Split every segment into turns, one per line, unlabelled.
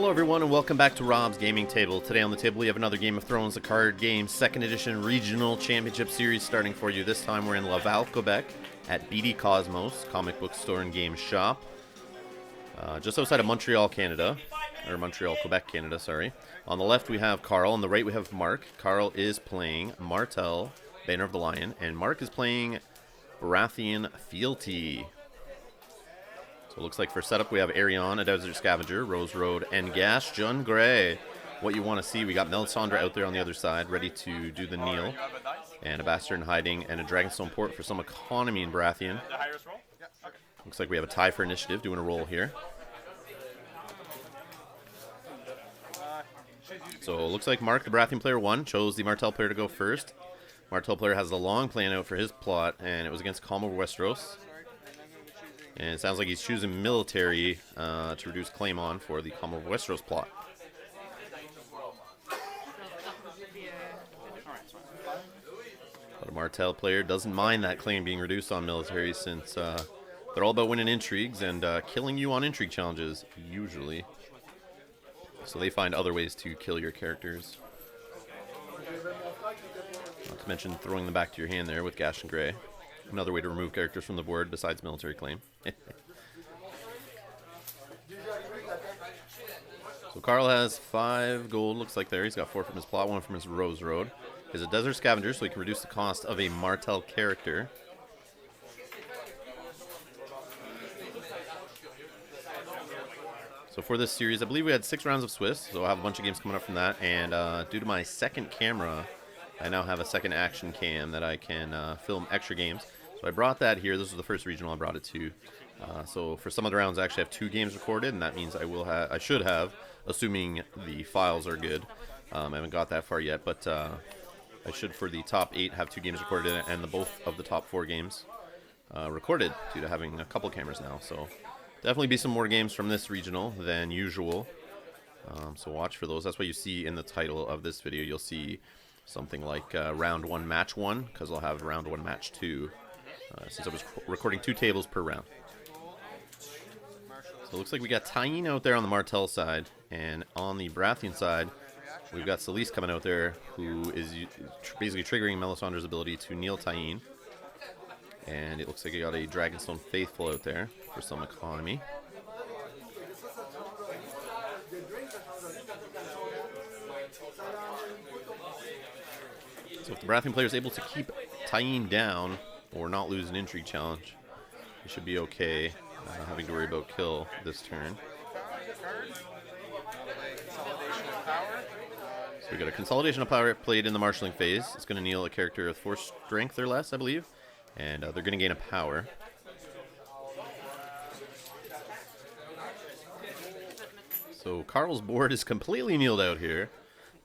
Hello everyone and welcome back to Rob's Gaming Table. Today on the table we have another Game of Thrones, the card game, 2nd Edition Regional Championship Series starting for you. This time we're in Laval, Quebec at BD Cosmos, comic book store and game shop. Just outside of Montreal, Canada. Or Montreal, Quebec, Canada, sorry. On the left we have Carl, on the right we have Mark. Carl is playing Martell, Banner of the Lion, and Mark is playing Baratheon Fealty. So it looks like for setup we have Arion, a Desert Scavenger, Rose Road, and Gash John Grey. What you want to see, we got Melisandre out there on the other side, ready to do the kneel. And a Bastard in hiding, and a Dragonstone port for some economy in Baratheon. Looks like we have a tie for initiative, doing a roll here. So it looks like Mark, the Baratheon player, won, chose the Martell player to go first. Martell player has the long plan out for his plot, and it was against Calm over Westeros. And it sounds like he's choosing military to reduce claim on for the Calm over Westeros plot. But a Martell player doesn't mind that claim being reduced on military since they're all about winning intrigues and killing you on intrigue challenges, usually. So they find other ways to kill your characters. Not to mention throwing them back to your hand there with Gash and Grey. Another way to remove characters from the board besides military claim. So Carl has 5 gold, looks like there. He's got 4 from his plot, 1 from his Rose Road. He's a Desert Scavenger, so he can reduce the cost of a Martell character. So for this series, I believe we had 6 rounds of Swiss, so I'll have a bunch of games coming up from that. And due to my second camera, I now have a second action cam that I can film extra games. So I brought that here. This was the first regional I brought it to. So for some of the rounds, I actually have 2 games recorded, and that means I should have, assuming the files are good. I haven't got that far yet, but I should, for the top 8, have 2 games recorded, and both of the top 4 games recorded due to having a couple cameras now. So definitely be some more games from this regional than usual. So watch for those. That's what you see in the title of this video. You'll see something like round 1, match 1, because I'll have round 1, match 2. Since I was recording 2 tables per round. So it looks like we got Tyene out there on the Martell side, and on the Baratheon side, we've got Selyse coming out there, who is basically triggering Melisandre's ability to kneel Tyene. And it looks like you got a Dragonstone Faithful out there for some economy. So if the Baratheon player is able to keep Tyene down, or not lose an intrigue challenge, he should be okay, having to worry about kill this turn. So we got a Consolidation of Power played in the marshalling phase. It's going to kneel a character with 4 strength or less, I believe, and they're going to gain a power. So Carl's board is completely kneeled out here,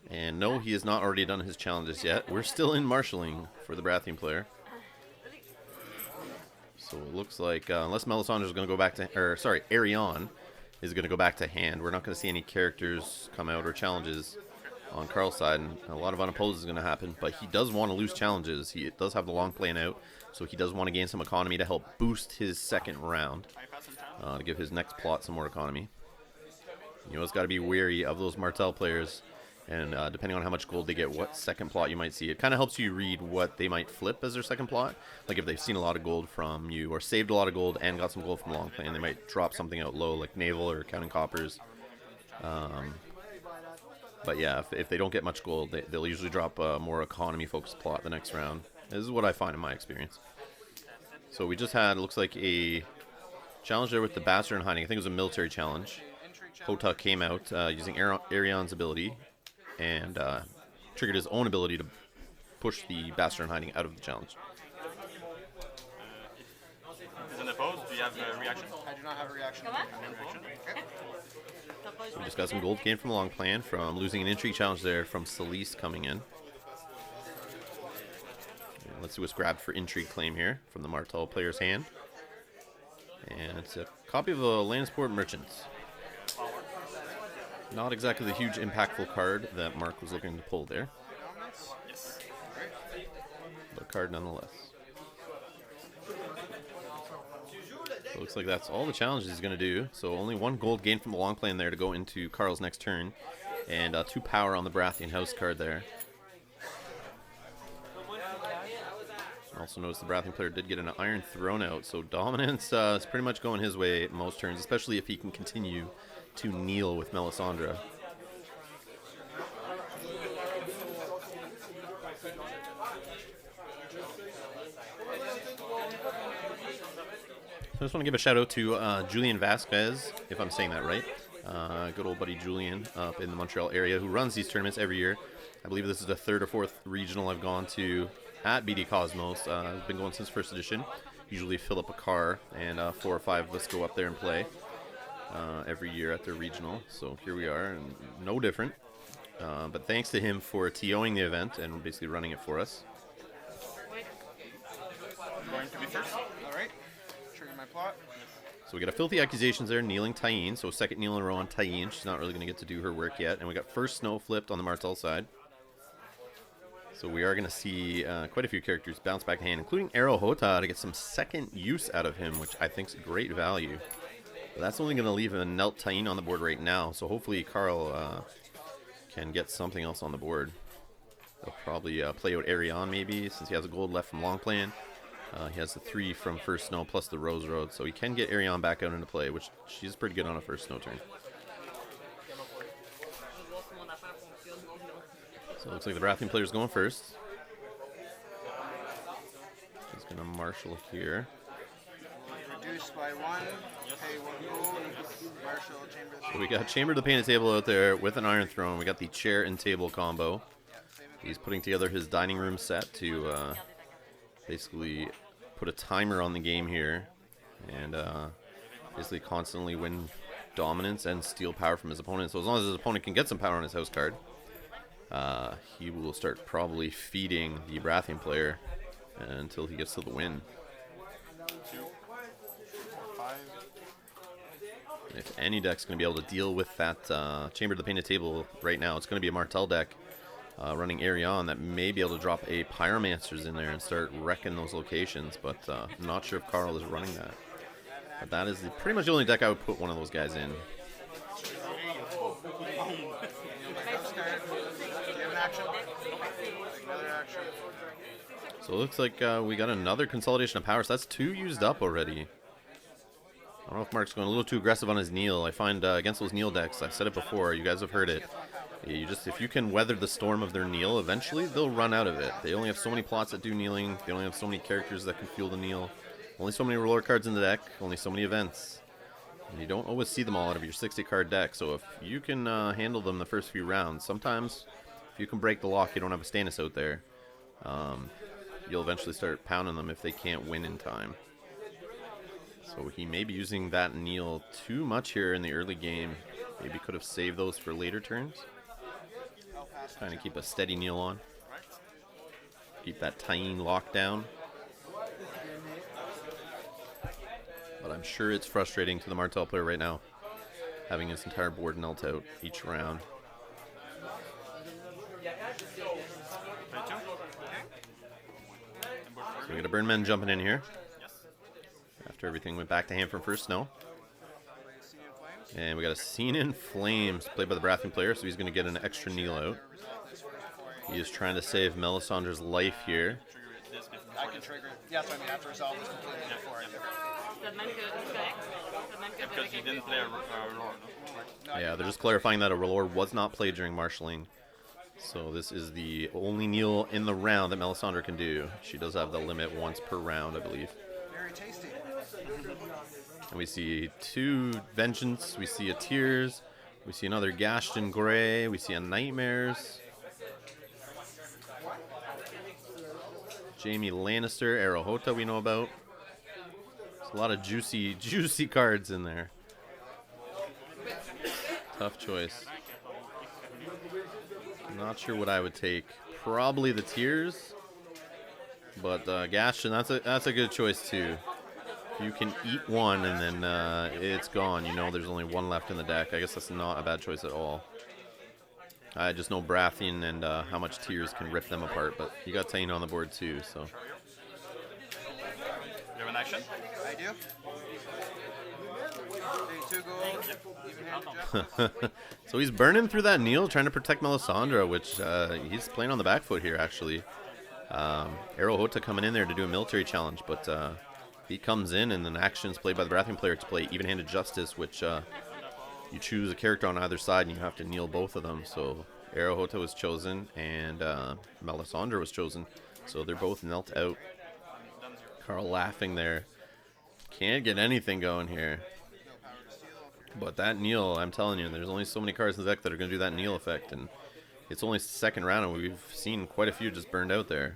and no, he has not already done his challenges yet. We're still in marshalling for the Baratheon player. So it looks like, unless Melisandre is going to go back to, Arion is going to go back to hand, we're not going to see any characters come out or challenges on Carl's side, and a lot of unopposed is going to happen, but he does want to lose challenges. He does have the long plan out, so he does want to gain some economy to help boost his second round, to give his next plot some more economy. You know, it's got to be wary of those Martell players. And depending on how much gold they get, what second plot you might see. It kind of helps you read what they might flip as their second plot. Like if they've seen a lot of gold from you, or saved a lot of gold and got some gold from long plan, they might drop something out low, like naval or counting coppers. But yeah, if they don't get much gold, they'll usually drop a more economy-focused plot the next round. This is what I find in my experience. So we just had, it looks like, a challenge there with the Bastard in hiding. I think it was a military challenge. Hota came out using Arion's ability, and triggered his own ability to push the Bastard in hiding out of the challenge.
Is it opposed? Do you have a reaction?
I do not have a reaction.
So we just got some gold gain from the long plan from losing an intrigue challenge there from Selyse coming in. And let's see what's grabbed for intrigue claim here from the Martell player's hand. And it's a copy of the Lannisport Merchants. Not exactly the huge impactful card that Mark was looking to pull there.
Yes.
But a card nonetheless. So looks like that's all the challenges he's going to do. So only 1 gold gained from the long play in there to go into Carl's next turn. And 2 power on the Baratheon House card there. Also notice the Baratheon player did get an Iron Throne out, so dominance is pretty much going his way most turns, especially if he can continue to kneel with Melisandre. I just want to give a shout out to Julian Vasquez, if I'm saying that right. Good old buddy Julian up in the Montreal area who runs these tournaments every year. I believe this is the 3rd or 4th regional I've gone to at BD Cosmos. I've been going since 1st edition. Usually fill up a car and 4 or 5 of us go up there and play every year at their regional. So here we are, and no different. But thanks to him for TOing the event and basically running it for us.
Going to be first. All right. Trigger my plot.
So we got a Filthy Accusations there, kneeling Tyene. So 2nd kneel in a row on Tyene. She's not really going to get to do her work yet. And we got first snow flipped on the Martell side. So we are going to see quite a few characters bounce back to hand, including Arrow Hota, to get some second use out of him, which I think is great value. But that's only going to leave a Nelt Tyene on the board right now. So hopefully Carl can get something else on the board. He'll probably play out Arion maybe, since he has a gold left from long playing. He has the 3 from first snow plus the Rose Road, so he can get Arion back out into play, which she's pretty good on a first snow turn. So it looks like the Baratheon player's going first. He's going to marshal here.
Reduce by 1, pay 1 gold, marshal, chamber.
So we got Chamber to the Painted Table out there with an Iron Throne. We got the chair and table combo. He's putting together his dining room set to basically put a timer on the game here and basically constantly win dominance and steal power from his opponent. So as long as his opponent can get some power on his house card, he will start probably feeding the Baratheon player until he gets to the win.
2, 5.
And if any deck's going to be able to deal with that Chamber to the Painted Table right now, it's going to be a Martell deck running Arion that may be able to drop a Pyromancers in there and start wrecking those locations, but I'm not sure if Carl is running that. But that is pretty much the only deck I would put one of those guys in. So it looks like we got another consolidation of power, so that's 2 used up already. I don't know if Mark's going a little too aggressive on his kneel. I find against those kneel decks, I've said it before, you guys have heard it. If you can weather the storm of their kneel, eventually they'll run out of it. They only have so many plots that do kneeling. They only have so many characters that can fuel the kneel. Only so many roller cards in the deck. Only so many events. And you don't always see them all out of your 60-card deck. So if you can handle them the first few rounds, sometimes if you can break the lock, you don't have a Stannis out there. You'll eventually start pounding them if they can't win in time. So he may be using that kneel too much here in the early game. Maybe could have saved those for later turns. Trying to keep a steady kneel on. Keep that Tyene locked down. But I'm sure it's frustrating to the Martell player right now, having his entire board knelt out each round. So we got a Burn Men jumping in here. After everything went back to hand from first snow. And we got a Scene in Flames played by the Baratheon player, so he's going to get an extra kneel out. He is trying to save Melisandre's life here.
I can trigger it. Yeah, so I mean, after resolve is completely before I
Because you didn't play a roar.
Yeah, they're just clarifying that a R'hllor was not played during marshalling. So this is the only kneel in the round that Melisandre can do. She does have the limit once per round, I believe.
Very tasty.
And we see 2 Vengeance, we see a Tears, we see another Gaston Grey, we see a Nightmares. Jaime Lannister, Arrow Hota we know about. There's a lot of juicy cards in there. Tough choice. Not sure what I would take. Probably the Tears. But Gaston, that's a good choice too. You can eat one and then it's gone. You know there's only one left in the deck. I guess that's not a bad choice at all. I just know Baratheon and how much Tears can rip them apart, but you got Tyene on the board too, so.
You have an Action.
I do. Pay 2 gold. Even-handed justice.
So he's burning through that Neil, trying to protect Melisandre, which he's playing on the back foot here, actually. Arrow Hota coming in there to do a military challenge, but he comes in, and then action's played by the Baratheon player to play even-handed justice, which you choose a character on either side, and you have to kneel both of them. So Arrow Hota was chosen, and Melisandre was chosen. So they're both knelt out. Carl laughing there. Can't get anything going here. But that kneel, I'm telling you, there's only so many cards in the deck that are going to do that kneel effect, and it's only second round, and we've seen quite a few just burned out there.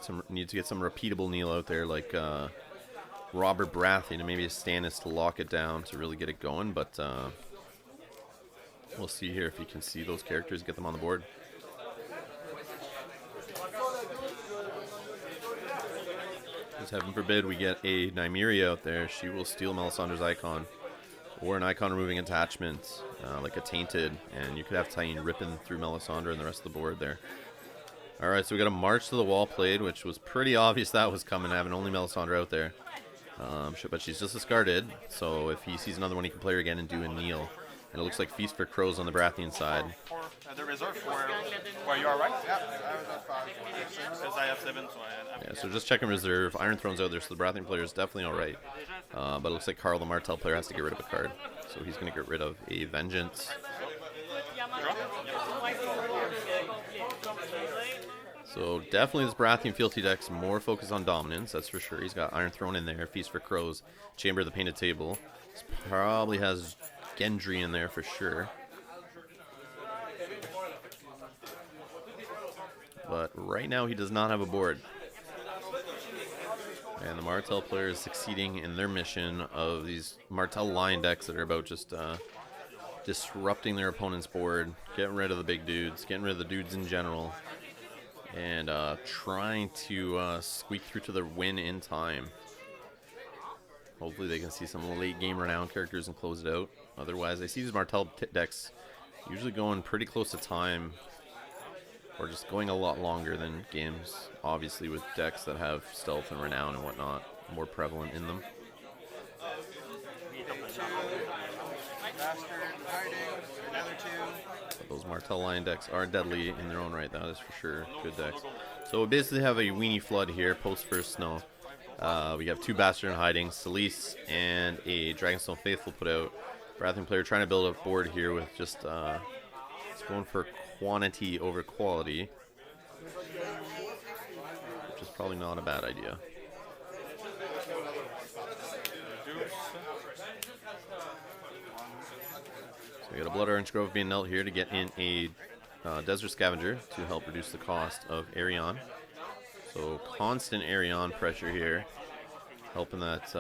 So need to get some repeatable kneel out there, like Robert Baratheon and maybe a Stannis to lock it down to really get it going, but we'll see here if you can see those characters, get them on the board. Because heaven forbid we get a Nymeria out there. She will steal Melisandre's icon. Or an icon removing attachment, like a Tainted. And you could have Tyene ripping through Melisandre and the rest of the board there. Alright, so we got a March to the Wall played, which was pretty obvious that was coming, having only Melisandre out there. But she's just discarded, so if he sees another one, he can play her again and do a kneel. And it looks like Feast for Crows on the Baratheon side.
The reserve where you are, right?
Yeah, I was at 5.
Because I have 7, so I have...
Yeah, so just checking reserve. Iron Throne's out there, so the Baratheon player is definitely alright. But it looks like Carl, the Martell player, has to get rid of a card. So he's going to get rid of a Vengeance. So definitely this Baratheon Fealty deck's more focused on dominance, that's for sure. He's got Iron Throne in there, Feast for Crows, Chamber of the Painted Table. This probably has Gendry in there for sure. But right now he does not have a board. And the Martell player is succeeding in their mission of these Martell line decks that are about just disrupting their opponent's board, getting rid of the big dudes, getting rid of the dudes in general, and trying to squeak through to the win in time. Hopefully they can see some late game renown characters and close it out. Otherwise, I see these Martell decks usually going pretty close to time, or just going a lot longer than games, obviously with decks that have stealth and renown and whatnot more prevalent in them. But those Martell line decks are deadly in their own right, that is for sure. Good decks. So we basically have a Weenie Flood here, post First Snow. We have 2 Bastard in Hiding, Selyse and a Dragonstone Faithful put out. Baratheon player trying to build a board here with just it's going for quantity over quality, which is probably not a bad idea. So we got a Blood Orange Grove being knelt here to get in a Desert Scavenger to help reduce the cost of Arion. So constant Arion pressure here, helping that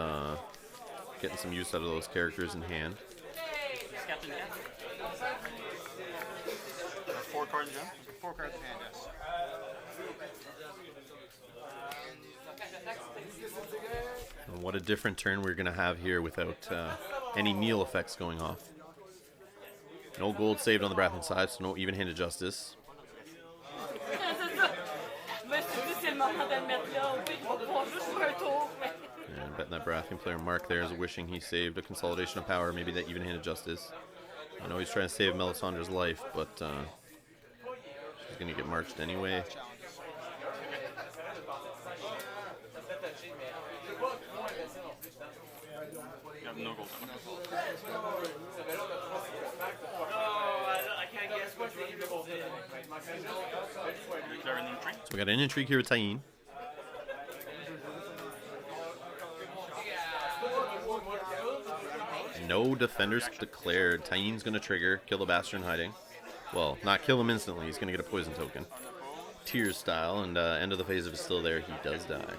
getting some use out of those characters in hand.
4 cards in?
4 cards in hand, yes.
And what a different turn we're going to have here without any kneel effects going off. No gold saved on the Baratheon side, so no even-handed justice. And betting that Baratheon player Mark there is wishing he saved a Consolidation of Power, maybe that even-handed justice. I know he's trying to save Melisandre's life, but she's going to get marched anyway.
You have no gold.
So we got an intrigue here with Tyene. No defenders declared. Tyene's going to trigger, kill the Bastard in Hiding. Well, not kill him instantly, he's going to get a poison token. Tears style, and end of the phase if it's still there, he does die.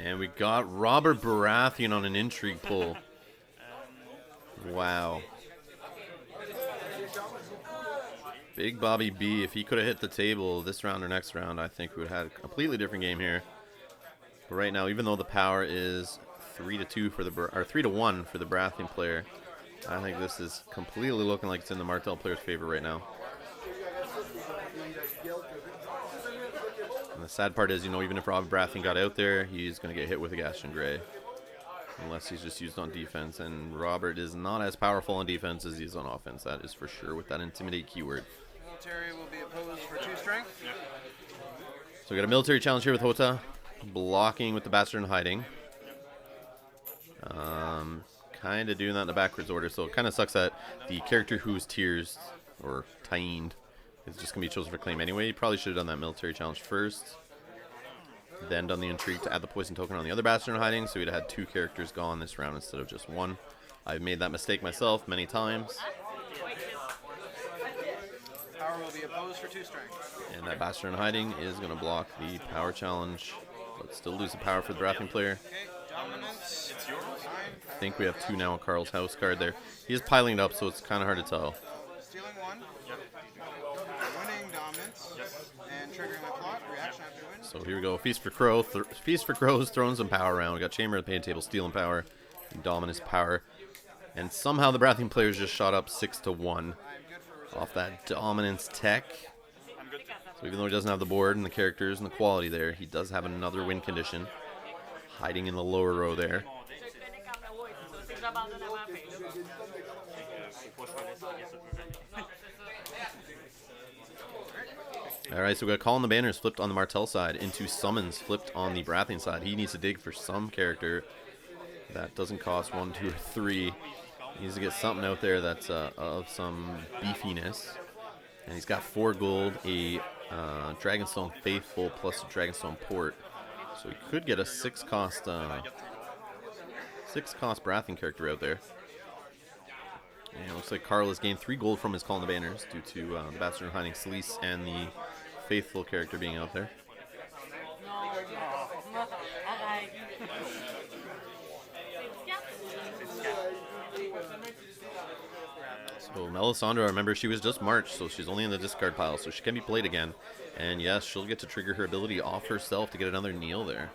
And we got Robert Baratheon on an intrigue pull. Wow. Big Bobby B, if he could have hit the table this round or next round, I think we would have had a completely different game here. But right now, even though the power is 3-2 for the or 3-1 for the Baratheon player, I think this is completely looking like it's in the Martell player's favor right now. And the sad part is, you know, even if Rob Baratheon got out there, he's going to get hit with a Gaston Grey. Unless he's just used on defense. And Robert is not as powerful on defense as he is on offense. That is for sure with that Intimidate keyword.
Military will be opposed for 2 strength.
So we got a military challenge here with Hota. Blocking with the Bastard in Hiding. Kind of doing that in the backwards order. So it kind of sucks that the character who's tiers or tained is just going to be chosen for claim anyway. You probably should have done that military challenge first. Then done the intrigue to add the poison token on the other Bastard in Hiding, so we'd have had 2 characters gone this round instead of just 1. I've made that mistake myself many times.
Power will be opposed for 2 strength.
And that Bastard in Hiding is going to block the power challenge, but still lose the power for the Baratheon player.
Okay, dominance. It's yours.
I think we have 2 now on Carl's house card there. He is piling it up, so it's kind of hard to tell.
Stealing 1. Winning dominance. And triggering my plot. Reaction after win.
So here we go. Feast for Crow. Feast for Crows, throwing some power around. We got Chamber at the Painted Table, stealing power, dominance power. And somehow the Baratheon players just shot up 6-1 off that dominance tech. So even though he doesn't have the board and the characters and the quality there, he does have another win condition hiding in the lower row there. Alright, so we got Call on the Banners flipped on the Martell side into Summons flipped on the Baratheon side. He needs to dig for some character that doesn't cost 1, 2, or 3. He needs to get something out there that's of some beefiness. And he's got 4 gold, a Dragonstone Faithful plus a Dragonstone Port. So he could get a 6 cost Baratheon character out there. And it looks like Carl has gained 3 gold from his Call on the Banners due to the Bastard in Hiding Sleece and the Faithful character being out there. So Melisandre, remember, she was just marched, so she's only in the discard pile, so she can be played again. And yes, she'll get to trigger her ability off herself to get another kneel there.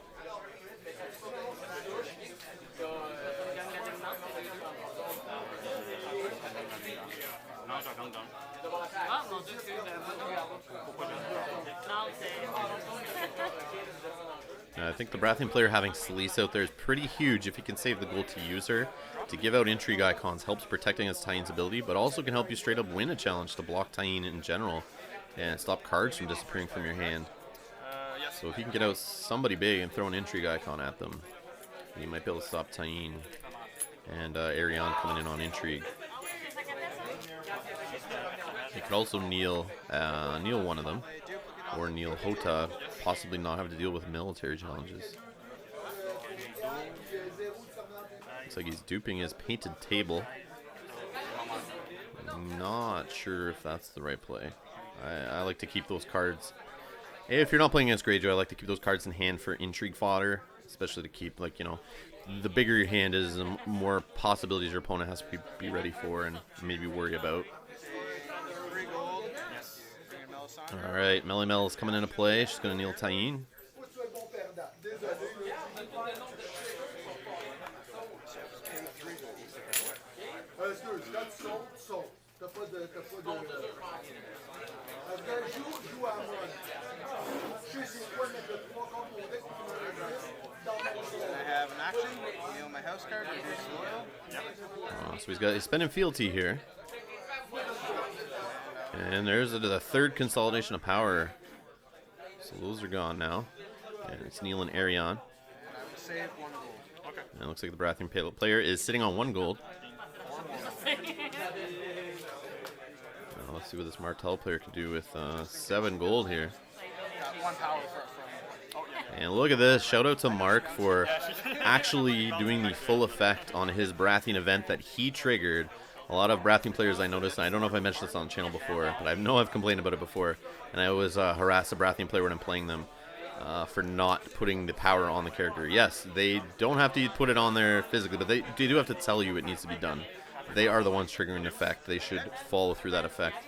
I think the Baratheon player having Sleece out there is pretty huge if he can save the gold to use her. To give out intrigue icons helps protect against Tyen's ability, but also can help you straight up win a challenge to block Tyen in general and stop cards from disappearing from your hand. So if you can get out somebody big and throw an intrigue icon at them, you might be able to stop Tyen and Ariane coming in on intrigue. You could also kneel one of them, or kneel Hota, possibly not have to deal with military challenges. Looks like he's duping his Painted Table. Not sure if that's the right play. I like to keep those cards. If you're not playing against Greyjoy, I like to keep those cards in hand for intrigue fodder, especially to keep, like, you know, the bigger your hand is, the more possibilities your opponent has to be ready for and maybe worry about. Alright, Melly Mel is coming into play. She's going to kneel Tyen.
I have an action. Kneel my house card. Reduce loyal.
So he's spending fealty here. And there's the 3rd consolidation of power. So those are gone now. And it's Neil and Ariane.
Save 1 gold. Okay.
And it looks like the Baratheon player is sitting on 1 gold. Now let's see what this Martell player can do with 7 gold here.
Got 1 power for
And look at this. Shout out to Mark for actually doing the full effect on his Baratheon event that he triggered. A lot of Baratheon players I noticed, and I don't know if I mentioned this on the channel before, but I know I've complained about it before, and I always harass a Baratheon player when I'm playing them for not putting the power on the character. Yes, they don't have to put it on there physically, but they do have to tell you it needs to be done. They are the ones triggering the effect. They should follow through that effect.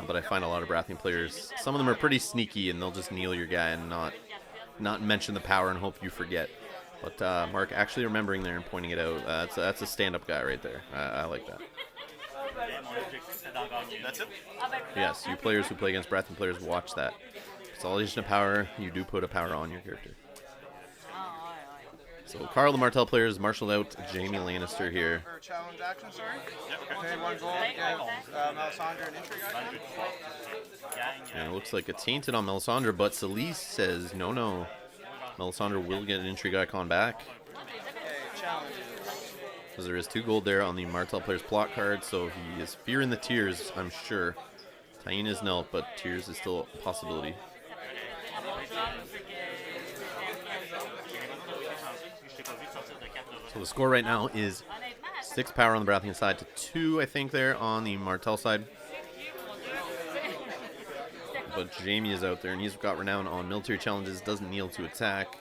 But I find a lot of Baratheon players, some of them are pretty sneaky, and they'll just kneel your guy and not mention the power and hope you forget. But Mark actually remembering there and pointing it out. That's a stand-up guy right there. I like that.
That's it?
Yes, you players who play against Baratheon players watch that. Consolidation of power, you do put a power on your character. So Carl, the Martell player, is marshaled out Jamie Lannister here.
Or challenge action, sorry. Pay 1 gold, give Melisandre an intrigue icon.
And it looks like it's tainted on Melisandre, but Celise says, no. Melisandre will get an intrigue icon back.
Okay, challenge.
Because there is 2 gold there on the Martell player's plot card, so he is fearing the tears, I'm sure. Tyene is knelt, but tears is still a possibility. So the score right now is 6 power on the Baratheon side to 2, I think, there on the Martell side. But Jamie is out there, and he's got renown on military challenges, doesn't kneel to attack.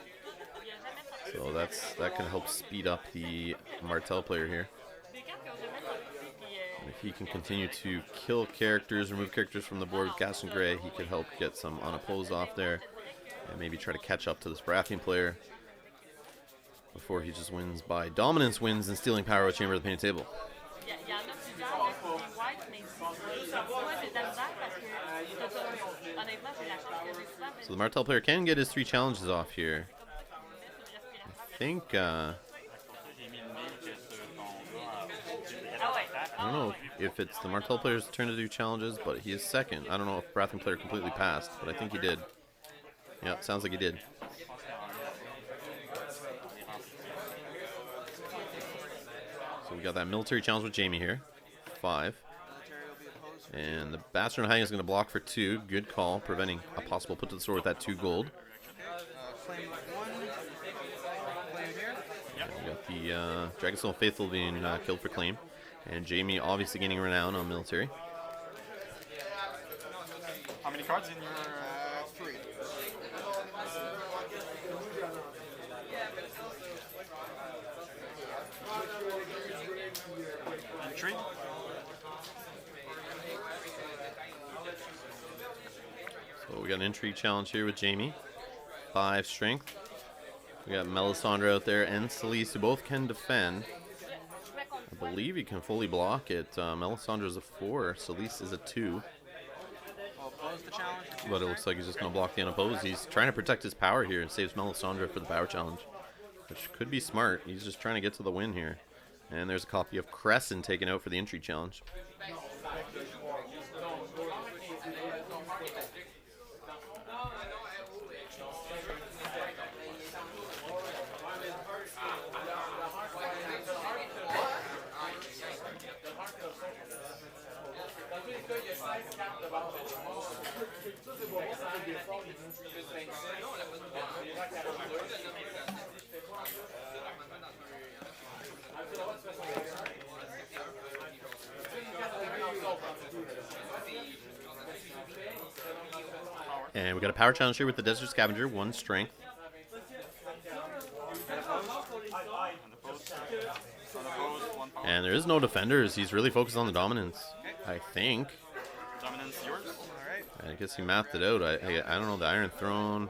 So that can help speed up the Martell player here. And if he can continue to kill characters, remove characters from the board with Gas and Grey, he could help get some unopposed off there. And maybe try to catch up to this Baratheon player before he just wins by dominance wins and stealing power with Chamber of the Painted Table. So the Martell player can get his 3 challenges off here. I think, I don't know if it's the Martell player's turn to do challenges, but he is second. I don't know if Baratheon player completely passed, but I think he did. Yeah, sounds like he did. So we got that military challenge with Jamie here. 5. And the Bastard Hang is going to block for 2. Good call, preventing a possible put to the sword with that 2 gold.
Claim 1. Claim here.
We got the Dragonstone Faithful being killed for claim. And Jamie obviously gaining renown on military.
How many cards in your...
3.
Intrigue?
So we got an intrigue challenge here with Jamie. 5 strength. We got Melisandre out there and Celise, who both can defend. I believe he can fully block it. Melisandre is a 4, Celise is a 2.
The challenge.
But it looks like he's just going to block the unopposed. He's trying to protect his power here and saves Melisandre for the power challenge, which could be smart. He's just trying to get to the win here. And there's a copy of Crescent taken out for the intrigue challenge. And we got a power challenge here with the Desert Scavenger, 1 strength. And there is no defenders. He's really focused on the dominance, I think.
Dominance yours?
I guess he mathed it out. I don't know, the Iron Throne.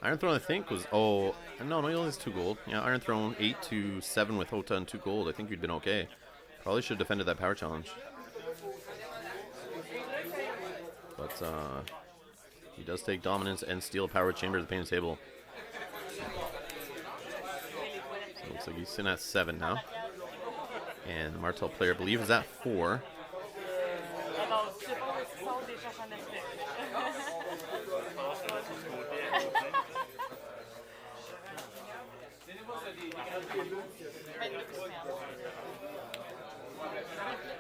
Iron Throne, I think, was... Oh, no, he only has 2 gold. Yeah, Iron Throne, 8 to 7 with Hota and 2 gold. I think you'd been okay. Probably should have defended that power challenge. But, he does take dominance and steal power chamber of the Painted Table. So it looks like he's sitting at 7 now. And the Martell player, I believe, is at 4.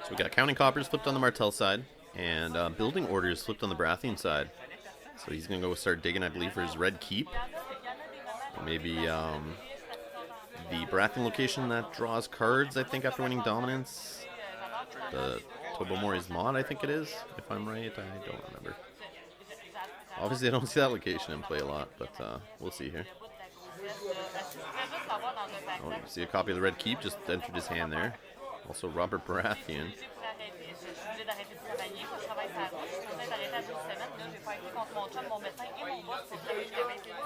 So we got Counting Coppers flipped on the Martell side, and Building Orders flipped on the Baratheon side. So he's going to go start digging, I believe, for his Red Keep. Or maybe the Baratheon location that draws cards, I think, after winning Dominance. The Tobomori's Mod, I think it is, if I'm right. I don't remember. Obviously, I don't see that location in play a lot, but we'll see here. Oh, you see a copy of the Red Keep just entered his hand there. Also, Robert Baratheon.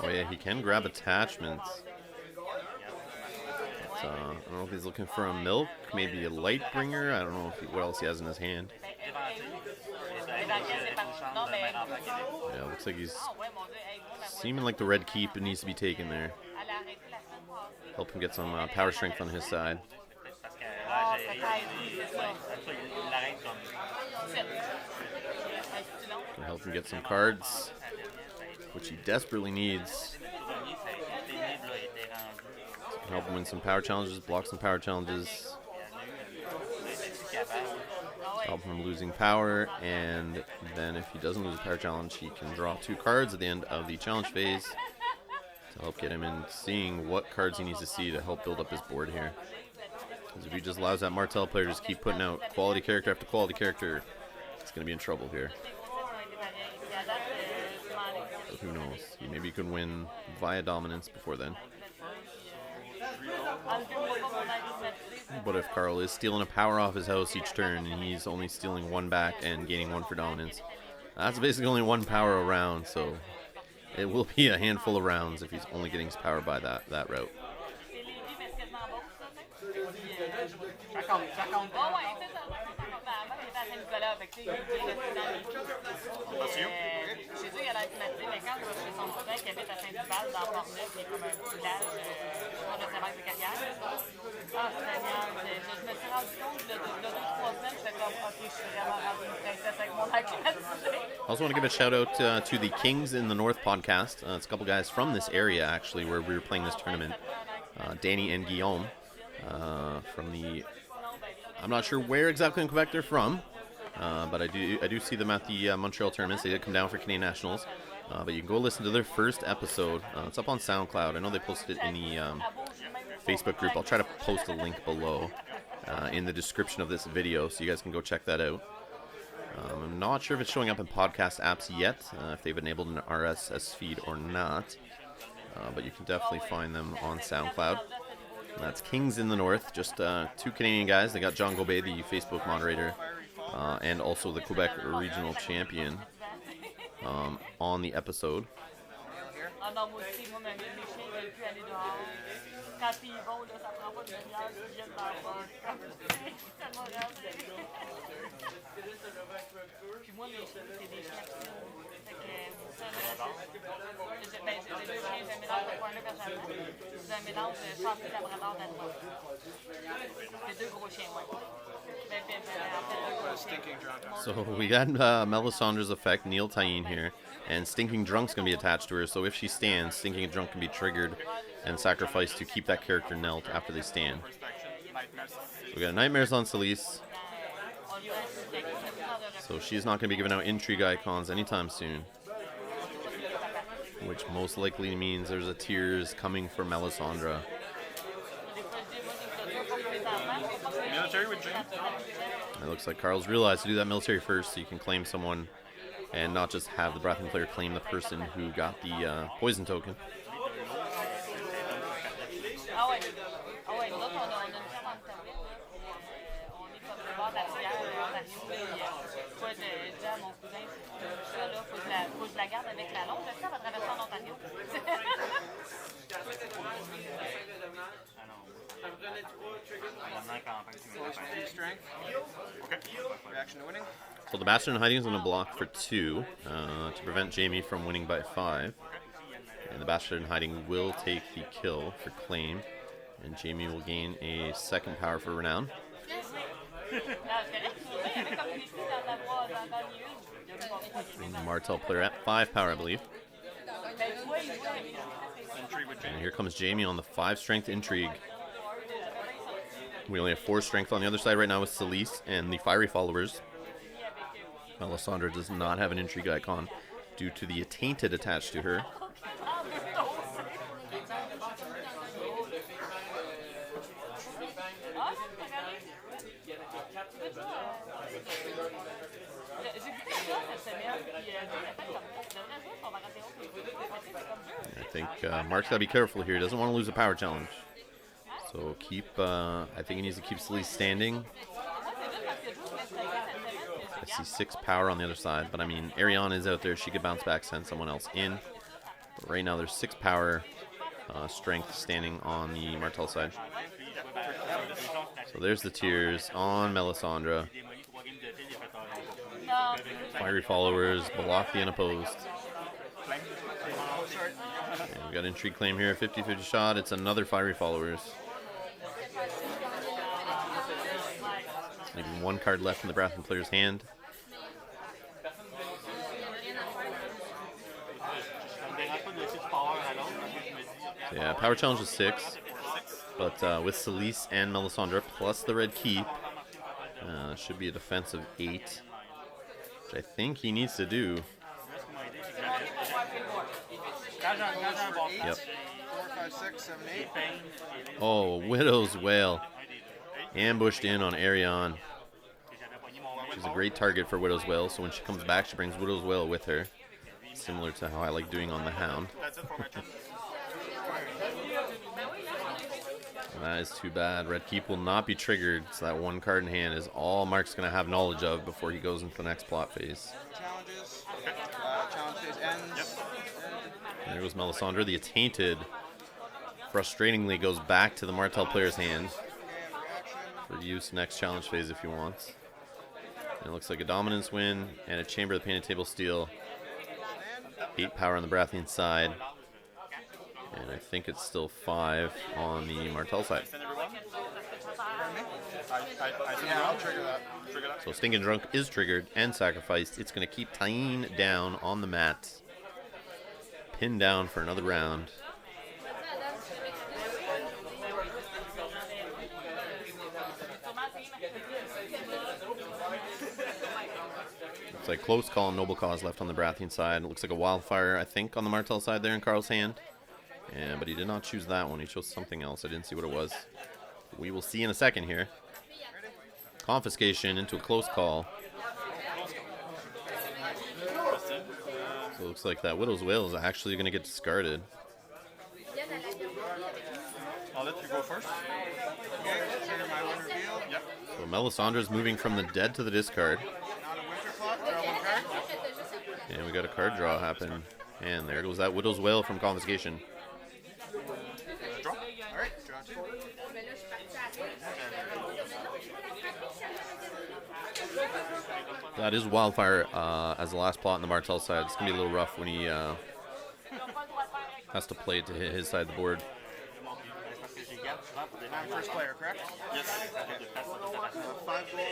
Oh yeah, he can grab attachments. I don't know if he's looking for a milk, maybe a light bringer. I don't know what else he has in his hand. Yeah, looks like he's seeming like the red keep needs to be taken there. Help him get some power strength on his side. Can help him get some cards, which he desperately needs. Can help him win some power challenges, block some power challenges. Help him losing power, and then if he doesn't lose a power challenge, he can draw 2 cards at the end of the challenge phase to help get him in seeing what cards he needs to see to help build up his board here. Because if he just allows that Martell player to just keep putting out quality character after quality character, it's going to be in trouble here. But who knows? Maybe he could win via dominance before then. But if Carl is stealing a power off his house each turn and he's only stealing 1 back and gaining 1 for dominance, that's basically only 1 power a round, so it will be a handful of rounds if he's only getting his power by that route. I also want to give a shout out to the Kings in the North podcast. It's a couple guys from this area actually where we were playing this tournament. Danny and Guillaume from the, I'm not sure where exactly in Quebec they're from, but I do see them at the Montreal tournaments. They did come down for Canadian Nationals. But you can go listen to their first episode. It's up on SoundCloud. I know they posted it in the Facebook group. I'll try to post a link below in the description of this video so you guys can go check that out. I'm not sure if it's showing up in podcast apps yet, if they've enabled an RSS feed or not. But you can definitely find them on SoundCloud. And that's Kings in the North, just 2 Canadian guys. They got John Gobet, the Facebook moderator, and also the Quebec Regional Champion on the episode. So we got Melisandre's effect, Neil Tyene here, and Stinking Drunk's going to be attached to her, so if she stands, Stinking Drunk can be triggered and sacrificed to keep that character knelt after they stand. So we got Nightmares on Celise. So she's not going to be giving out intrigue icons anytime soon, which most likely means there's a Tears coming for Melisandre. It looks like Carl's realized to do that military first so you can claim someone and not just have the Baratheon player claim the person who got the poison token. So the Bastard in Hiding is going to block for 2 to prevent Jamie from winning by 5. And the Bastard in Hiding will take the kill for claim. And Jamie will gain a 2nd power for renown. And the Martell player at 5 power, I believe. And here comes Jamie on the 5 strength intrigue. We only have 4 strength on the other side right now with Celise and the Fiery Followers. Melisandre does not have an intrigue icon due to the Attainted attached to her. I think Mark's got to be careful here. He doesn't want to lose a power challenge. So I think he needs to keep Celise standing. I see 6 power on the other side, but I mean, Ariane is out there. She could bounce back, send someone else in. But right now there's 6 power strength standing on the Martell side. So there's the tears on Melisandre. Fiery followers block the unopposed. And we got intrigue claim here, 50-50 shot. It's another fiery followers. Leaving one card left in the Baratheon player's hand. Yeah, power challenge is 6, but with Selyse and Melisandre plus the red keep, should be a defensive 8, which I think he needs to do. Yep.
4, 5, 6, 7, 8.
Oh, Widow's Wail. Ambushed in on Arion. She's a great target for Widow's Wail, so when she comes back, she brings Widow's Wail with her. Similar to how I like doing on the Hound. That is too bad. Red Keep will not be triggered, so that one card in hand is all Mark's going to have knowledge of before he goes into the next plot phase.
Challenges. Challenge phase ends.
And there goes Melisandre. The Attainted, frustratingly, goes back to the Martell player's hand for use next challenge phase if he wants. And it looks like a dominance win and a Chamber of the Painted Table Steel. 8 power on the Baratheon side. And I think it's still 5 on the Martell side.
Yeah, I'll trigger that.
So Stinking Drunk is triggered and sacrificed. It's going to keep Tyene down on the mat. Pinned down for another round. Looks like close call and Noble Cause left on the Baratheon side. It looks like a Wildfire, I think, on the Martell side there in Carl's hand. But he did not choose that one. He chose something else. I didn't see what it was. We will see in a second here. Confiscation into a close call. So it looks like that Widow's Wail is actually going to get discarded.
I'll let you go first.
Okay, trigger my one reveal.
Yep.
So Melisandre's moving from the dead to the discard.
Not a winter plot, draw one card.
And we got a card draw happen. And there goes that Widow's Wail from Confiscation.
Draw.
Alright, draw 2.
That is Wildfire as the last plot on the Martell side. It's going to be a little rough when he has to play it to hit his side of the board.
I'm first player, correct?
Yes.
5 gold.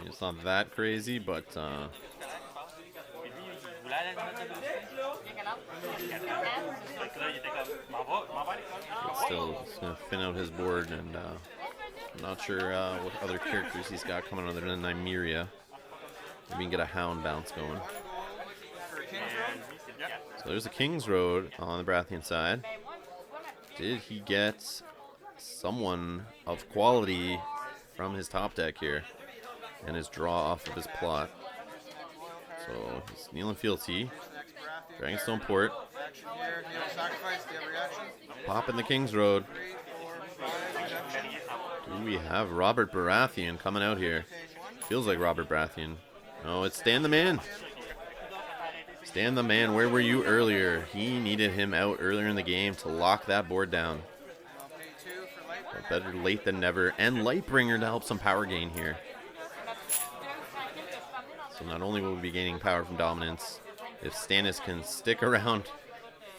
It's not that crazy, but it's still going to thin out his board, and I'm not sure what other characters he's got coming other than Nymeria. Maybe we can get a Hound bounce going. So there's a King's Road on the Baratheon side. Did he get someone of quality from his top deck here and his draw off of his plot? So he's Baratheon Fealty, Dragonstone Port,
Action here. You have a sacrifice. Do you have a reaction?
popping the King's Road.
3, 4, 5, rejection.
Do we have Robert Baratheon coming out here? Feels like Robert Baratheon. No, it's Stan the Man. Stan the Man, where were you earlier? He needed him out earlier in the game to lock that board down.
I'll pay 2 for light.
But better late than never. And Lightbringer to help some power gain here. So not only will we be gaining power from dominance, if Stannis can stick around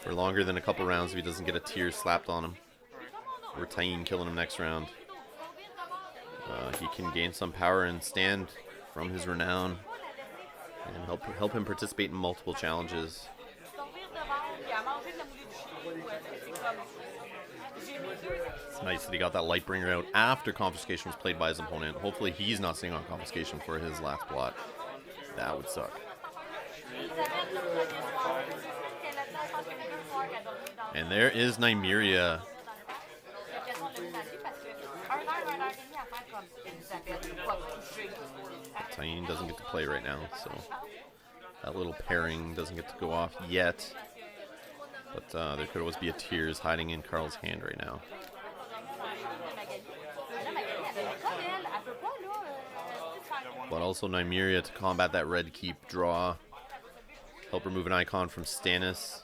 for longer than a couple rounds if he doesn't get a tear slapped on him, or Tyene killing him next round, he can gain some power and stand from his renown and help him participate in multiple challenges. It's nice that he got that Lightbringer out after Confiscation was played by his opponent. Hopefully he's not sitting on Confiscation for his last plot. That would suck. And there is Nymeria. Tyene doesn't get to play right now, so that little pairing doesn't get to go off yet. But there could always be a Tears hiding in Carl's hand right now. But also Nymeria to combat that red keep draw. Help remove an icon from Stannis.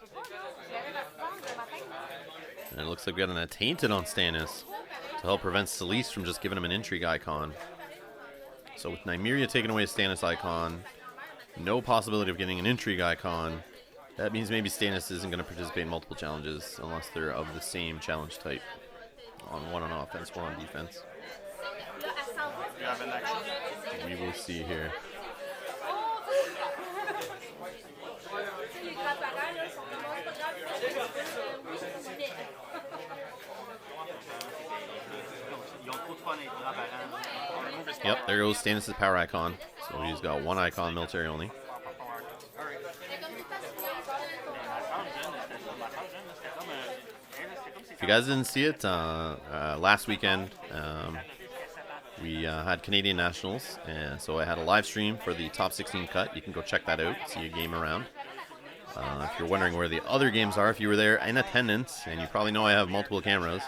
And it looks like we got an Attainted on Stannis to help prevent Celise from just giving him an intrigue icon. So with Nymeria taking away a Stannis icon, no possibility of getting an intrigue icon, that means maybe Stannis isn't going to participate in multiple challenges unless they're of the same challenge type. One on offense, one on defense.
You have an action.
We will see here. Yep, there goes Stannis' power icon. So he's got one icon, military only. If you guys didn't see it, last weekend we had Canadian Nationals, and so I had a live stream for the top 16 cut. You can go check that out, see a game around. If you're wondering where the other games are, if you were there in attendance, and you probably know I have multiple cameras,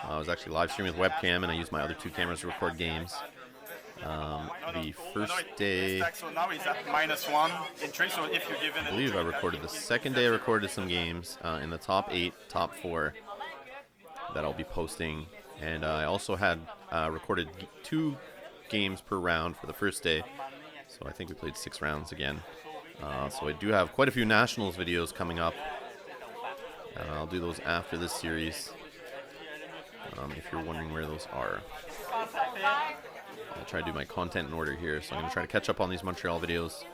I was actually live streaming with webcam, and I used my other two cameras to record games. The first day,
So now he's at -1 intrigue, so if you give in
I believe I recorded the second day. I recorded some games in the top 8, top 4 that I'll be posting, and I also had recorded 2 games per round for the first day. So I think we played 6 rounds again. So I do have quite a few Nationals videos coming up. I'll do those after this series. If you're wondering where those are. I'll try to do my content in order here, so I'm going to try to catch up on these Montreal videos,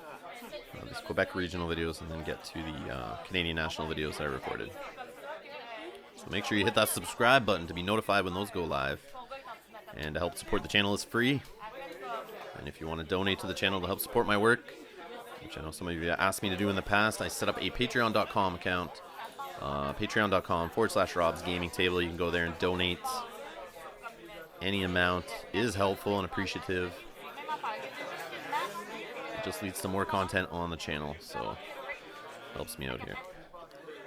these Quebec regional videos, and then get to the Canadian national videos that I recorded. So make sure you hit that subscribe button to be notified when those go live. And to help support the channel is free. And if you want to donate to the channel to help support my work, which I know some of you asked me to do in the past, I set up a patreon.com account. Patreon.com/Rob's Gaming Table. You can go there and donate. Any amount is helpful and appreciative. It just leads to more content on the channel, so it helps me out here.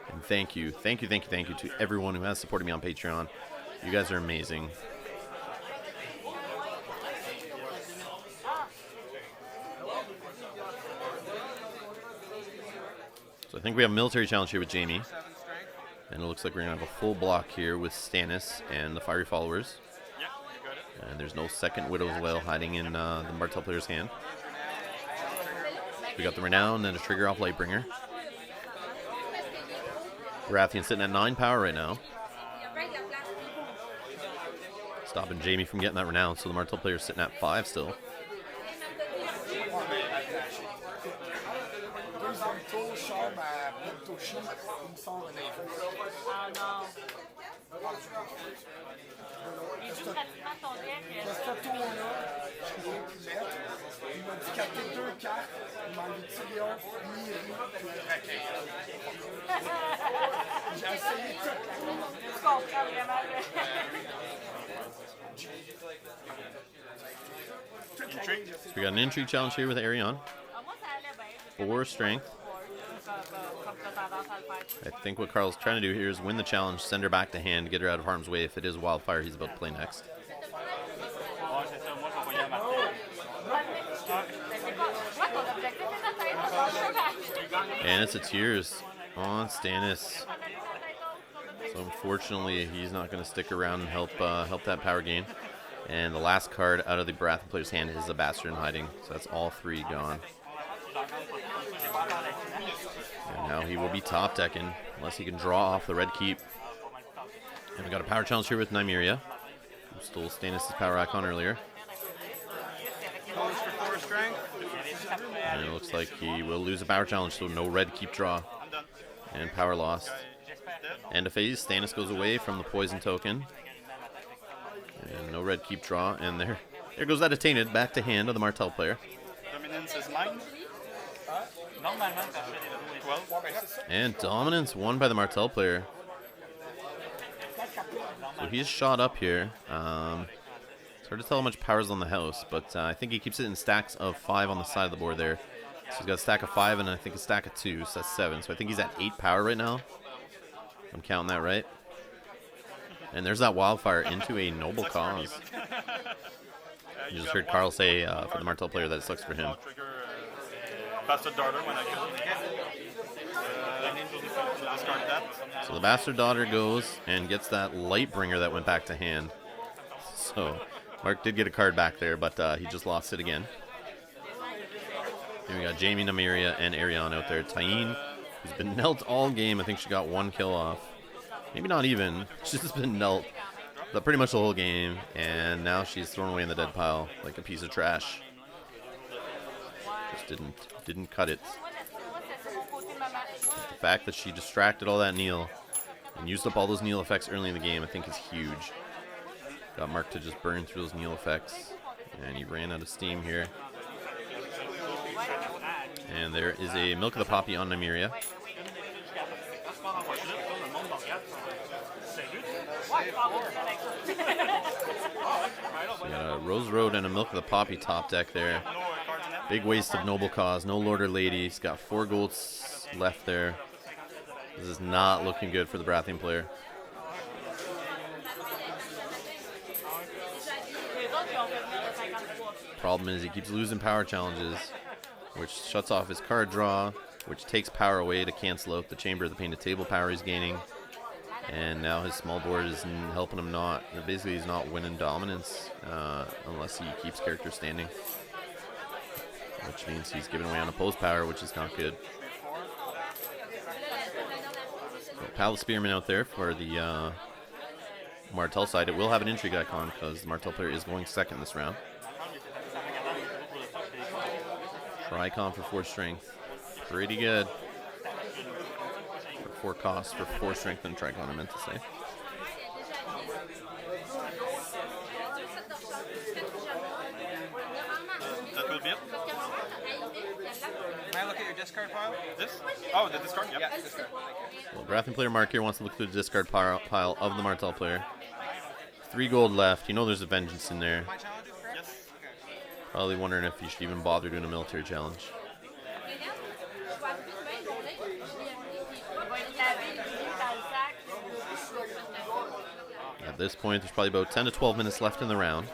And thank you to everyone who has supported me on Patreon. You guys are amazing. So I think we have a military challenge here with Jamie. And it looks like we're going to have a full block here with Stannis and the Fiery Followers.
Yeah, you got it.
And there's no second Widow's Wail hiding in the Martell player's hand. We got the Renown and a trigger off Lightbringer. Baratheon sitting at 9 power right now. Stopping Jamie from getting that Renown, so the Martell player's sitting at 5 still. So we got an intrigue challenge here with Arion. 4 strength. I think what Carl's trying to do here is win the challenge, send her back to hand, get her out of harm's way if it is Wildfire he's about to play next. And it's a Tears on Stannis. So unfortunately, he's not going to stick around and help that power gain. And the last card out of the Baratheon player's hand is a Bastard in hiding. So that's all 3 gone. And now he will be top decking unless he can draw off the red keep. And we got a power challenge here with Nymeria, who stole Stannis' power icon earlier. And it looks like he will lose a power challenge, so no red keep draw. And power lost. End of phase, Stannis goes away from the poison token. And no red keep draw, and there goes that Attainted back to hand of the Martell player.
Dominance is 9.
And dominance won by the Martell player. So he's shot up here. It's hard to tell how much power's on the house, but I think he keeps it in stacks of 5 on the side of the board there. So he's got a stack of 5 and I think a stack of 2, so that's 7. So I think he's at 8 power right now. If I'm counting that right. And there's that Wildfire into a noble cause. You just heard Carl say for the Martell player that it sucks for him.
Bastard Darter when I Discard that.
So the Bastard Daughter goes and gets that Lightbringer that went back to hand. So Mark did get a card back there, but he just lost it again. Here we got Jamie, Nymeria, and Ariane out there. Tyene, who's been knelt all game. I think she got 1 kill off. Maybe not even. She's just been knelt pretty much the whole game, and now she's thrown away in the dead pile like a piece of trash. Just didn't cut it. The fact that she distracted all that Neil and used up all those Neil effects early in the game, I think is huge. Got Mark to just burn through those Neil effects, and he ran out of steam here. And there is a Milk of the Poppy on Nymeria. So we got a Rose Road and a Milk of the Poppy top deck there. Big waste of Noble Cause. No Lord or Lady. He's got 4 golds left there. This is not looking good for the Baratheon player. Problem is he keeps losing power challenges, which shuts off his card draw, which takes power away to cancel out the Chamber of the Painted Table power he's gaining. And now his small board is helping him not, basically he's not winning dominance unless he keeps character standing. Which means he's giving away unopposed power, which is not good. So Palace Spearman out there for the Martell side. It will have an intrigue icon because the Martell player is going second this round. Tricon for 4 strength. Pretty good. For 4 costs for 4 strength and Tricon, I meant to say.
That will be it.
Can I look at your discard pile?
This? Oh, the discard? Yep.
Yeah, discard.
Well, Baratheon player Mark here wants to look through the discard pile of the Martell player. 3 gold left. You know there's a vengeance in there.
My challenge is correct?
Yes.
Probably wondering if you should even bother doing a military challenge. At this point, there's probably about 10 to 12 minutes left in the round.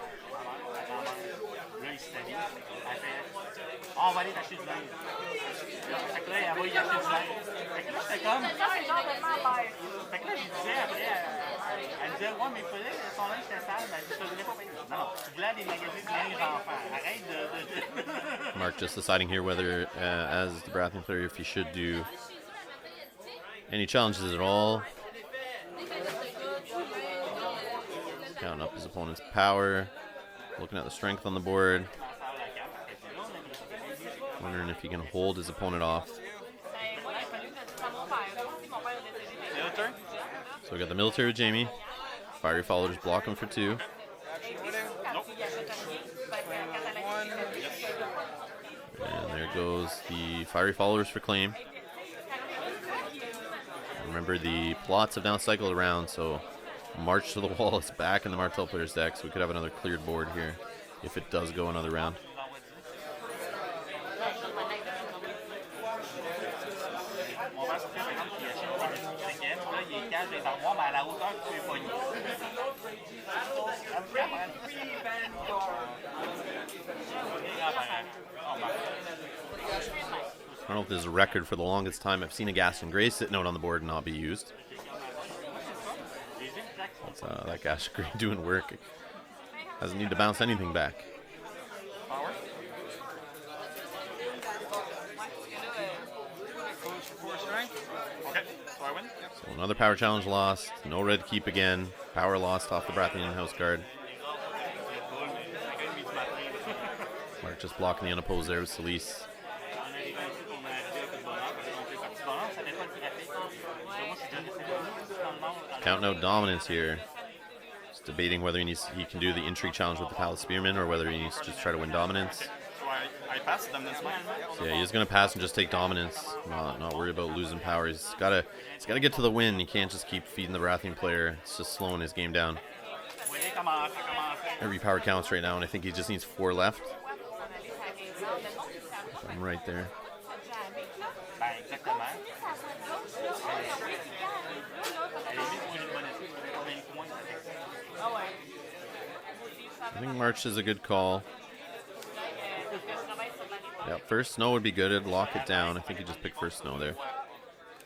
Mark just deciding here whether, as the Baratheon player, if he should do any challenges at all. Counting up his opponent's power, looking at the strength on the board. Wondering if he can hold his opponent off.
Military?
So we got the military with Jamie. Fiery Followers block him for 2.
Nope.
And there goes the Fiery Followers for claim. Remember, the plots have now cycled around, so March to the Wall is back in the Martell player's deck, so we could have another cleared board here if it does go another round. I don't know if this is a record for the longest time I've seen a Gaston Grey sitting out on the board and not be used. That Gaston Grey doing work. Doesn't need to bounce anything back.
Power.
Goes for 4 strength.
Okay, so I win.
So another power challenge lost. No red keep again. Power lost off the Baratheon house guard. Mark just blocking the unopposed there with Celise. Counting out dominance here. Just debating whether he can do the intrigue challenge with the Palace Spearman or whether he needs to just try to win dominance.
So I passed them, that's mine.
So yeah, he's gonna pass and just take dominance. Not worry about losing power. He's gotta get to the win. He can't just keep feeding the Baratheon player. It's just slowing his game down. Every power counts right now, and I think he just needs 4 left. I'm right there. I think March is a good call. Yeah, first snow would be good. It'd lock it down. I think he just picked first snow there.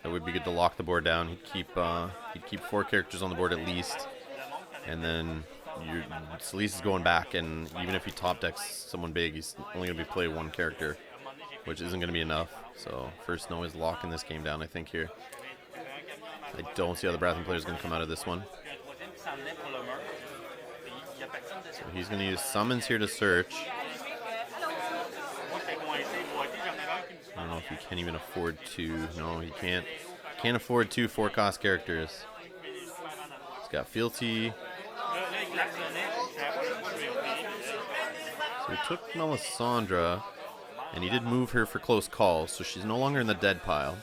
That would be good to lock the board down. He'd keep 4 characters on the board at least, and then Solis is going back, and even if he top decks someone big, he's only going to be playing 1 character, which isn't going to be enough. So first snow is locking this game down, I think, here. I don't see how the Baratheon player is going to come out of this one. So he's going to use summons here to search. I don't know if he can even afford 2. No, he can't. Can't afford 2 4-cost characters. He's got Fealty. So he took Melisandre, and he did move her for close calls, so she's no longer in the dead pile.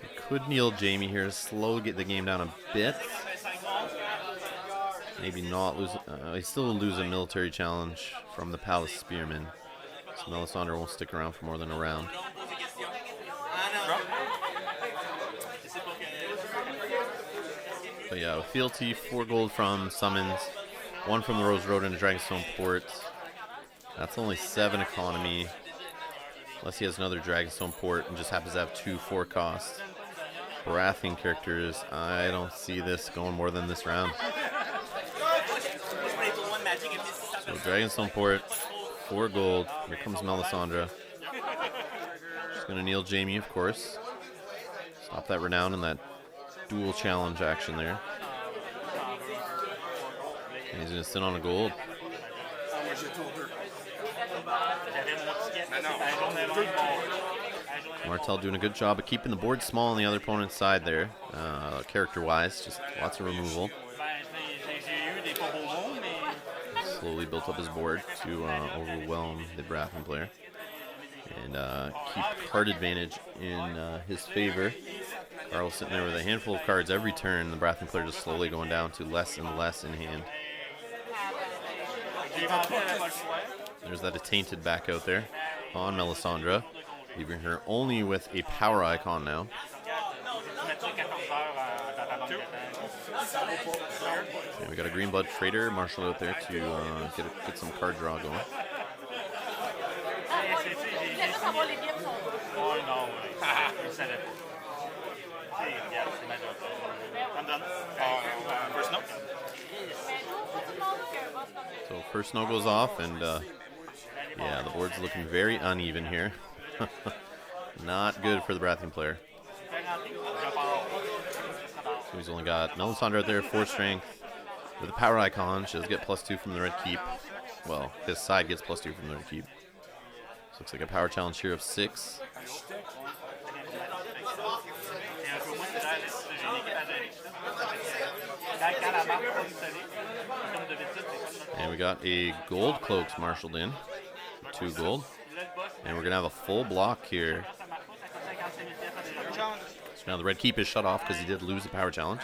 He could kneel Jaime here to slowly get the game down a bit. Maybe not lose. He still lose a military challenge from the Palace Spearmen. So Melisandre won't stick around for more than a round. But yeah, Fealty, 4 gold from summons, 1 from the Rose Road and a Dragonstone Port. That's only 7 economy. Unless he has another Dragonstone Port and just happens to have 2 4-cost Baratheon characters, I don't see this going more than this round. So Dragonstone Port, 4 gold. Here comes Melisandre. She's going to kneel Jaime, of course. Stop that renown and that dual challenge action there. And he's going to sit on a gold. Martell doing a good job of keeping the board small on the other opponent's side there, character-wise. Just lots of removal. Slowly built up his board to overwhelm the Baratheon player and keep card advantage in his favor. Carl's sitting there with a handful of cards every turn. The Baratheon player just slowly going down to less and less in hand. There's that Attainted back out there on Melisandre, leaving her only with a power icon now. And we got a Green Blood Trader Marshall out there to get some card draw going. So first snow goes off, and yeah, the board's looking very uneven here. Not good for the Baratheon player. So he's only got Melisandre out there, 4 strength. With a power icon, she does get +2 from the red keep. Well, his side gets +2 from the red keep. So looks like a power challenge here of 6. And we got a gold cloaks marshaled in. 2 gold. And we're going to have a full block here. So now the red keep is shut off because he did lose the power challenge.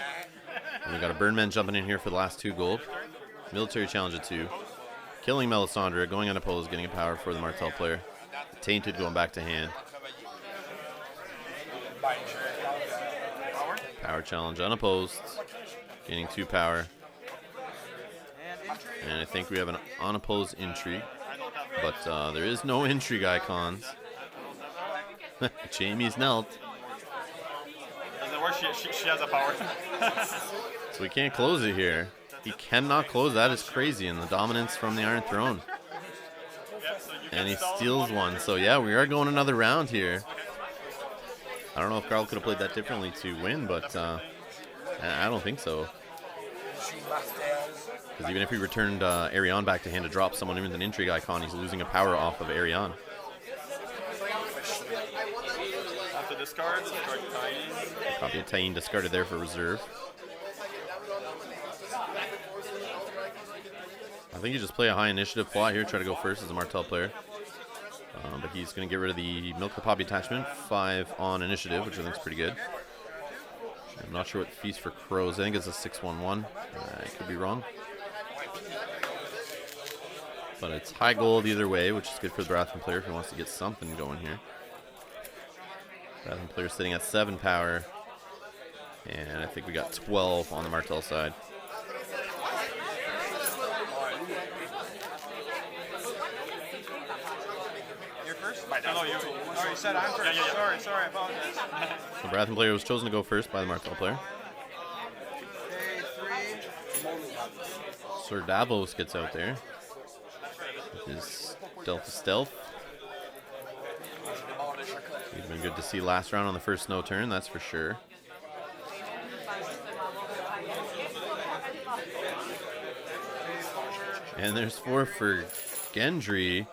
And we got a Burnman jumping in here for the last 2 gold. Military challenge at 2. Killing Melisandre, going unopposed, getting a power for the Martell player. Tainted going back to hand. Power challenge unopposed. Gaining 2 power. And I think we have an unopposed intrigue. But there is no intrigue icons. Jaime's knelt.
Doesn't work, she has a power.
So we can't close it here. He cannot close. That is crazy. And the dominance from the Iron Throne. And he steals one. So yeah, we are going another round here. I don't know if Carl could have played that differently to win, but I don't think so. Because even if he returned Arion back to hand to drop someone with an intrigue icon, he's losing a power off of Arion.
After discard Taine.
Copy of Taine discarded there for reserve. I think you just play a high initiative plot here, try to go first as a Martell player. But he's going to get rid of the Milk the Poppy attachment, 5 on initiative, which I think is pretty good. I'm not sure what Feast for Crows. I think it's a 6/1/1. I could be wrong. But it's high gold either way, which is good for the Baratheon player if he wants to get something going here. Baratheon player sitting at 7 power. And I think we got 12 on the Martell side.
You're first?
No, you.
Oh, you said I'm first.
Yeah.
Sorry, I apologize.
The Baratheon player was chosen to go first by the Martell player.
Okay, 3.
Sir Davos gets out there with his stealth. He's been good to see last round on the first snow turn, that's for sure. And there's 4 for Gendry,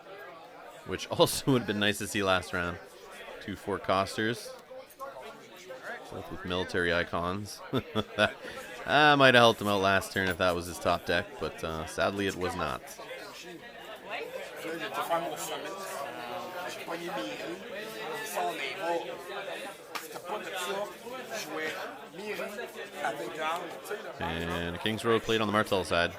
which also would have been nice to see last round. 2 4-costers, both with military icons. That might have helped him out last turn if that was his top deck, but sadly it was not. And a King's Road played on the Martell side.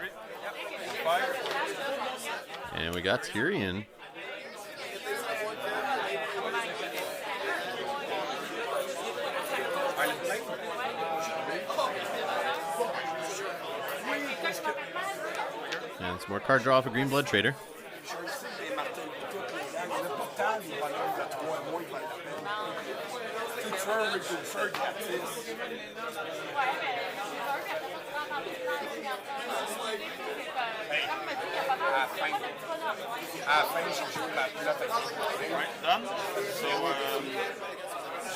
And we got Tyrion. And some more card draw for Green Blood Trader.
Done. So,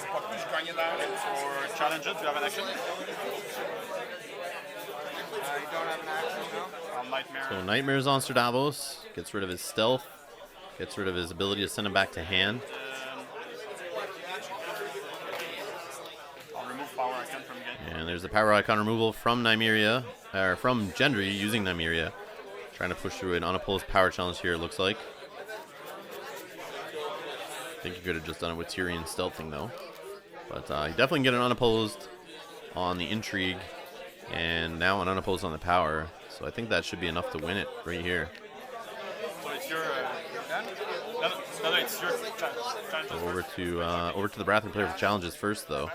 for challenges, do you have an action?
You don't have an action, no?
On Nightmare.
So Nightmare's on Sir Davos. Gets rid of his stealth. Gets rid of his ability to send him back to hand.
I'll remove power icon from game.
And there's the power icon removal from Nymeria, or from Gendry using Nymeria. Trying to push through an unopposed power challenge here, it looks like. I think he could have just done it with Tyrion stealthing though. But he definitely can get an unopposed on the intrigue. And now an unopposed on the power. So I think that should be enough to win it right here.
So it's your. No, it's your challenge.
So over to the Baratheon player for challenges first though.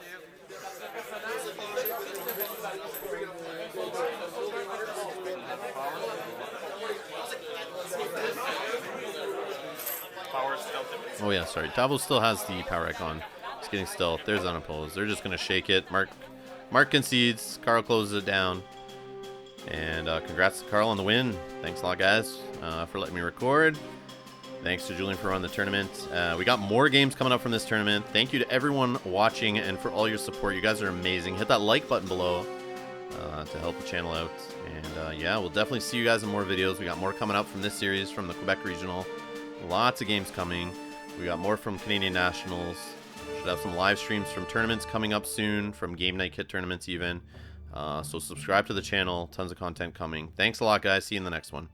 Power stealth.
Oh yeah, sorry. Davos still has the power icon. He's getting stealth. There's unopposed. They're just gonna shake it. Mark concedes. Carl closes it down. And congrats to Carl on the win. Thanks a lot, guys, for letting me record. Thanks to Julian for running the tournament. We got more games coming up from this tournament. Thank you to everyone watching and for all your support. You guys are amazing. Hit that like button below to help the channel out. And yeah, we'll definitely see you guys in more videos. We got more coming up from this series from the Quebec Regional. Lots of games coming. We got more from Canadian Nationals. Should have some live streams from tournaments coming up soon, from game night kit tournaments even. So subscribe to the channel. Tons of content coming. Thanks a lot, guys. See you in the next one.